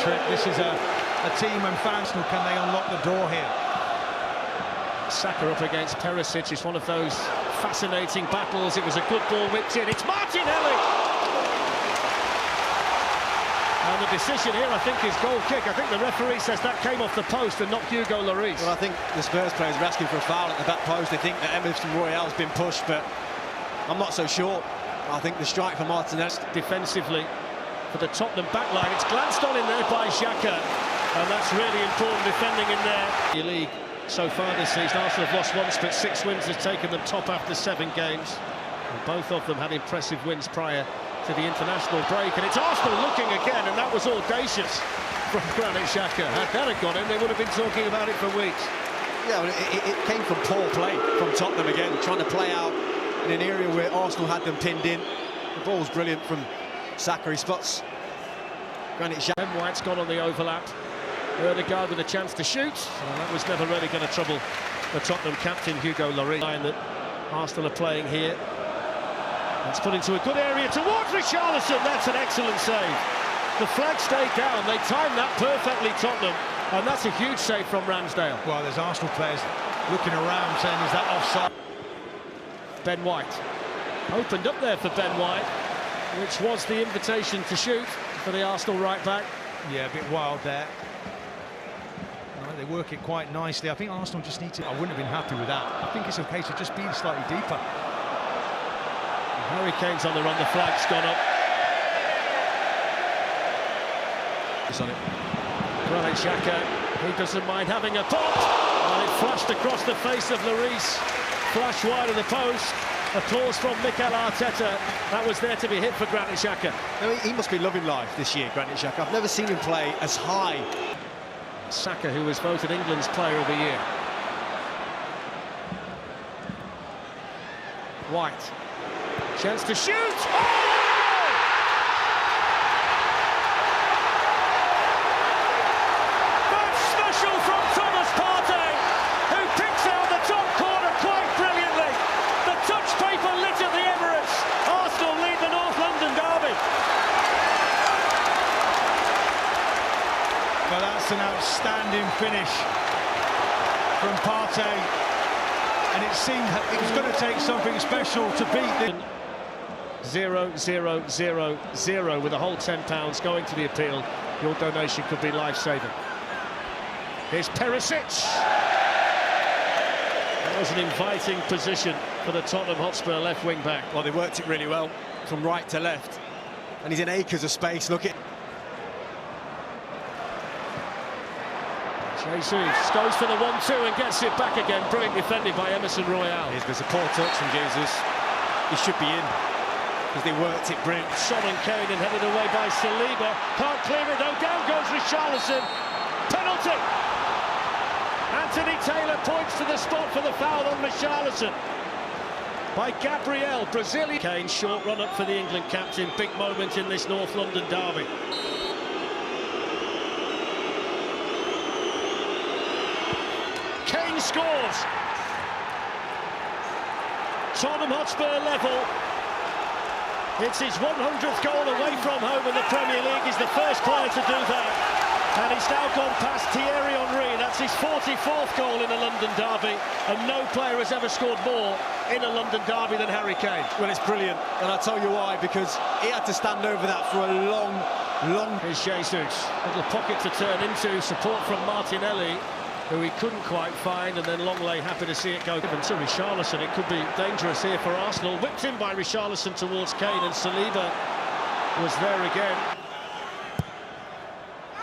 trip. This is a team and fans. Can they unlock the door here? Saka up against Perisic is one of those fascinating battles. It was a good ball whipped in. It's Martinelli! And the decision here, I think, is goal kick. I think the referee says that came off the post and not Hugo Lloris. Well, I think the Spurs players are asking for a foul at the back post. They think that Emerson Royale's been pushed, but I'm not so sure. I think the strike for Martinelli. Defensively for the Tottenham backline. It's glanced on in there by Xhaka, and that's really important defending in there. The league so far this season, Arsenal have lost once, but 6 wins has taken them top after 7 games. And both of them had impressive wins prior to the international break, and it's Arsenal looking again, and that was audacious from Granit Xhaka. Had that had gone in, they would have been talking about it for weeks. Yeah, well, it came from poor play from Tottenham again, trying to play out in an area where Arsenal had them pinned in. The ball's brilliant from Saka. He spots Granit Xhaka. Ben White's gone on the overlap. Ødegaard with a chance to shoot, and that was never really going to trouble the Tottenham captain Hugo Lloris. That Arsenal are playing here. It's put into a good area towards Richarlison. That's an excellent save. The flag stayed down. They timed that perfectly, Tottenham, and that's a huge save from Ramsdale. Well, there's Arsenal players looking around saying, is that offside? Ben White opened up there for Ben White, which was the invitation to shoot for the Arsenal right back. Yeah, a bit wild there. They work it quite nicely. I think Arsenal just need to... I wouldn't have been happy with that. I think it's a case of just being slightly deeper. Harry Kane's on the run. The flag's gone up. It's on it. Granit Xhaka, he doesn't mind having a pop. And it flashed across the face of Lloris. Flash wide of the post. Applause from Mikel Arteta. That was there to be hit for Granit Xhaka. I mean, he must be loving life this year, Granit Xhaka. I've never seen him play as high. Saka, who was voted England's Player of the Year. White. Chance to shoot! Oh! That's special from Thomas Partey, who picks out the top corner quite brilliantly. The touch paper lit at the Emirates. Arsenal lead the North London derby. Well, that's an outstanding finish from Partey, and it seemed it was going to take something special to beat the 0-0-0-0 with a whole £10 going to the appeal. Your donation could be life-saving. Here's Perisic. That was an inviting position for the Tottenham Hotspur left wing back. Well, they worked it really well from right to left, and he's in acres of space. Look at. Jesus goes for the 1-2 and gets it back again. Brilliant defended by Emerson Royale. There's a poor touch from Jesus. He should be in, because they worked it brilliant. Son and Kane and headed away by Saliba. Can't clear it though. Down goes Richarlison. Penalty. Anthony Taylor points to the spot for the foul on Richarlison by Gabriel. Brazilian. Kane, short run up for the England captain. Big moment in this North London derby. Kane scores. Tottenham Hotspur level. It's his 100th goal away from home in the Premier League. He's the first player to do that. And he's now gone past Thierry Henry. That's his 44th goal in a London derby. And no player has ever scored more in a London derby than Harry Kane. Well, it's brilliant, and I'll tell you why, because he had to stand over that for a long... Here's Jesus. Little pocket to turn into. Support from Martinelli, who he couldn't quite find, and then Longley happy to see it go. Given to Richarlison, it could be dangerous here for Arsenal. Whipped in by Richarlison towards Kane, and Saliba was there again.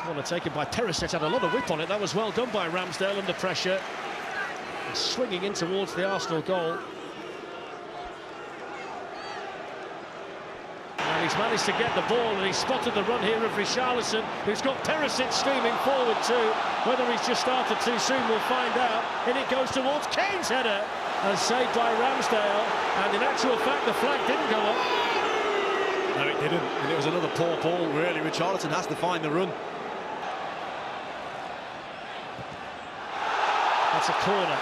Corner taken by Perisic, had a lot of whip on it. That was well done by Ramsdale under pressure. Swinging in towards the Arsenal goal. And he's managed to get the ball, and he spotted the run here of Richarlison, who's got Perisic streaming forward too. Whether he's just started too soon, we'll find out. And it goes towards Kane's header, and saved by Ramsdale. And in actual fact, the flag didn't go up. No, it didn't. And it was another poor ball, really. Richarlison has to find the run. That's a corner.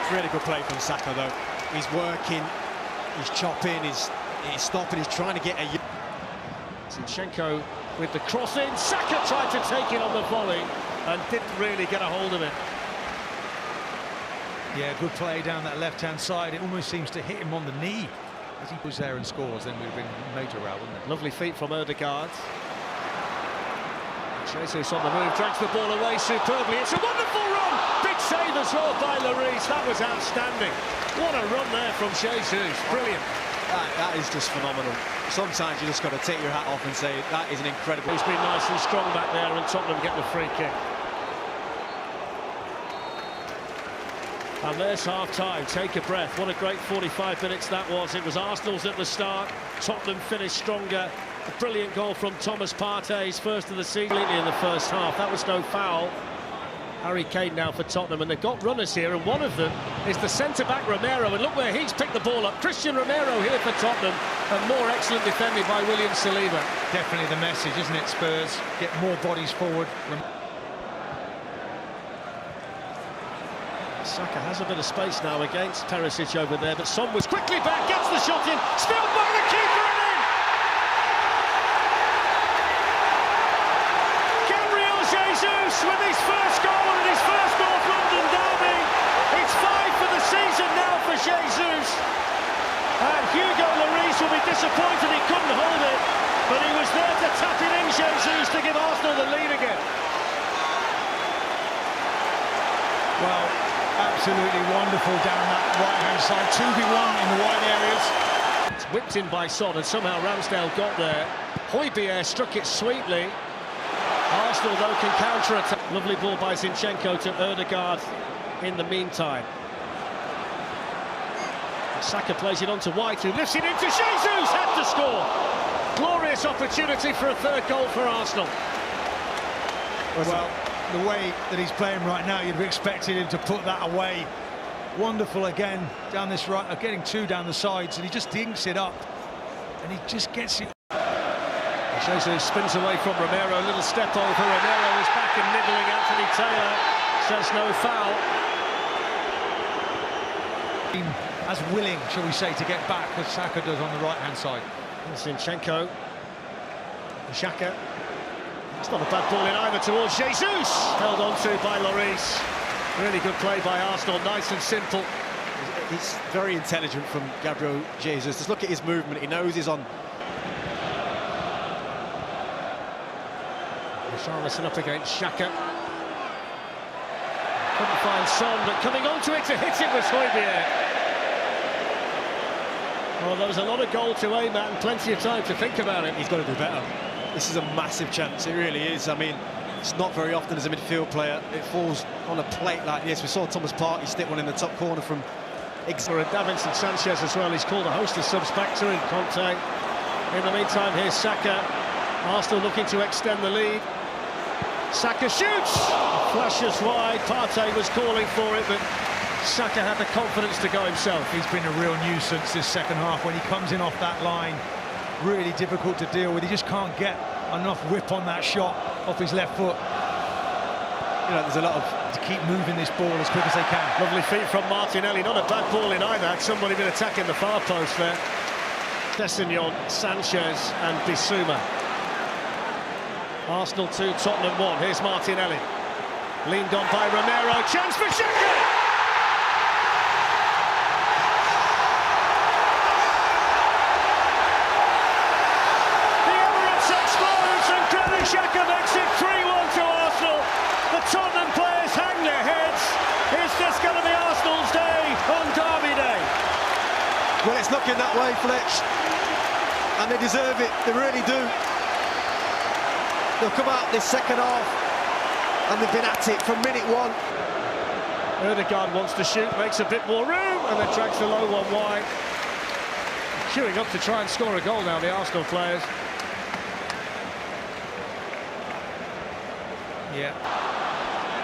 It's really good play from Saka, though. He's working, he's chopping, he's stopping, he's trying to get a... Zinchenko with the cross in. Saka tried to take it on the volley and didn't really get a hold of it. Yeah, good play down that left-hand side. It almost seems to hit him on the knee. As he was there and scores, then we'd have been major row, wouldn't it? Lovely feet from Ødegaard. Jesus on the move, drags the ball away superbly. It's a wonderful run! Big save as well by Lloris. That was outstanding. What a run there from Jesus. Brilliant. That is just phenomenal. Sometimes you just got to take your hat off and say that is an incredible. He's been nice and strong back there, and Tottenham get the free kick. And there's half-time. Take a breath. What a great 45 minutes that was. It was Arsenal's at the start. Tottenham finished stronger. A brilliant goal from Thomas Partey's first of the season in the first half. That was no foul. Harry Kane now for Tottenham, and they've got runners here, and one of them is the centre-back Romero, and look where he's picked the ball up. Christian Romero here for Tottenham, and more excellent defending by William Saliba. Definitely the message, isn't it, Spurs? Get more bodies forward. Saka has a bit of space now against Perisic over there, but Son was quickly back, gets the shot in, spilled by the keeper and in! Gabriel Jesus with his first goal and his first North London derby. It's 5 for the season now for Jesus. And Hugo Lloris will be disappointed he couldn't hold it, but he was there to tap it in, Jesus, to give Arsenal the lead again. Well, absolutely wonderful down that right-hand side. 2v1 in the wide areas. It's whipped in by Son, and somehow Ramsdale got there. Højbjerg struck it sweetly. Arsenal, though, can counter-attack. Lovely ball by Zinchenko to Ødegaard in the meantime. Saka plays it on to White, who lifts it into Jesus! Had to score! Glorious opportunity for a third goal for Arsenal. Well, the way that he's playing right now, you'd be expecting him to put that away. Wonderful again down this right, getting two down the sides, and he just dinks it up, and he just gets it. Jesus spins away from Romero, little step over. Romero is back and nibbling. Anthony Taylor says no foul. As willing, shall we say, to get back as Saka does on the right-hand side. Zinchenko, Xhaka. It's not a bad ball in either towards Jesus. Held on to by Lloris. Really good play by Arsenal, nice and simple. It's very intelligent from Gabriel Jesus. Just look at his movement. He knows he's on. Richarlison up against Xhaka. Couldn't find Son, but coming onto it to hit it was Højbjerg. Well, there was a lot of goal to aim at and plenty of time to think about it. He's got to do better. This is a massive chance, it really is. I mean, it's not very often as a midfield player it falls on a plate like this. We saw Thomas Partey stick one in the top corner from For Davinson Sanchez as well. He's called a host of subs back to him. Conte. In the meantime, here's Saka. Arsenal looking to extend the lead. Saka shoots! Flashes wide. Partey was calling for it, but Saka had the confidence to go himself. He's been a real nuisance this second half when he comes in off that line. Really difficult to deal with. He just can't get enough whip on that shot off his left foot. You know, there's a lot of to keep moving this ball as quick as they can. Lovely feet from Martinelli. Not a bad ball in either. Had somebody been attacking the far post there. Sessegnon, Sanchez and Bissouma. Arsenal 2, Tottenham 1. Here's Martinelli. Leaned on by Romero. Chance for Xhaka! Xhaka makes it 3-1 to Arsenal. The Tottenham players hang their heads. Is this going to be Arsenal's day on Derby Day? Well, it's looking that way, Fletch. And they deserve it, they really do. They'll come out this second half and they've been at it from minute one. Ødegaard wants to shoot, makes a bit more room, and then drags the low one wide. Queuing up to try and score a goal now, the Arsenal players. Yeah.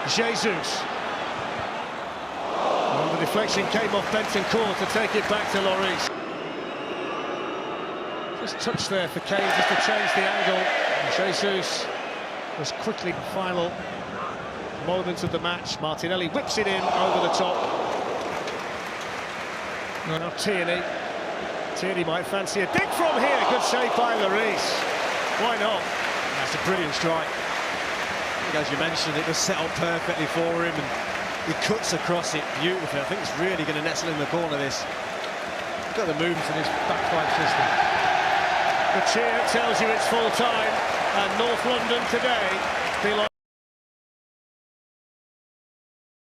Jesus. Well, the deflection came off Bentancur to take it back to Lloris. Just touch there for Kane just to change the angle. And Jesus was quickly the final moment of the match. Martinelli whips it in over the top. Now Tierney. Tierney might fancy a dig from here. Good save by Lloris. Why not? That's a brilliant strike. As you mentioned, it was set up perfectly for him, and he cuts across it beautifully. I think it's really going to nestle in the corner, this. He's got the movement in his back five system. The cheer tells you it's full time, and North London today feel like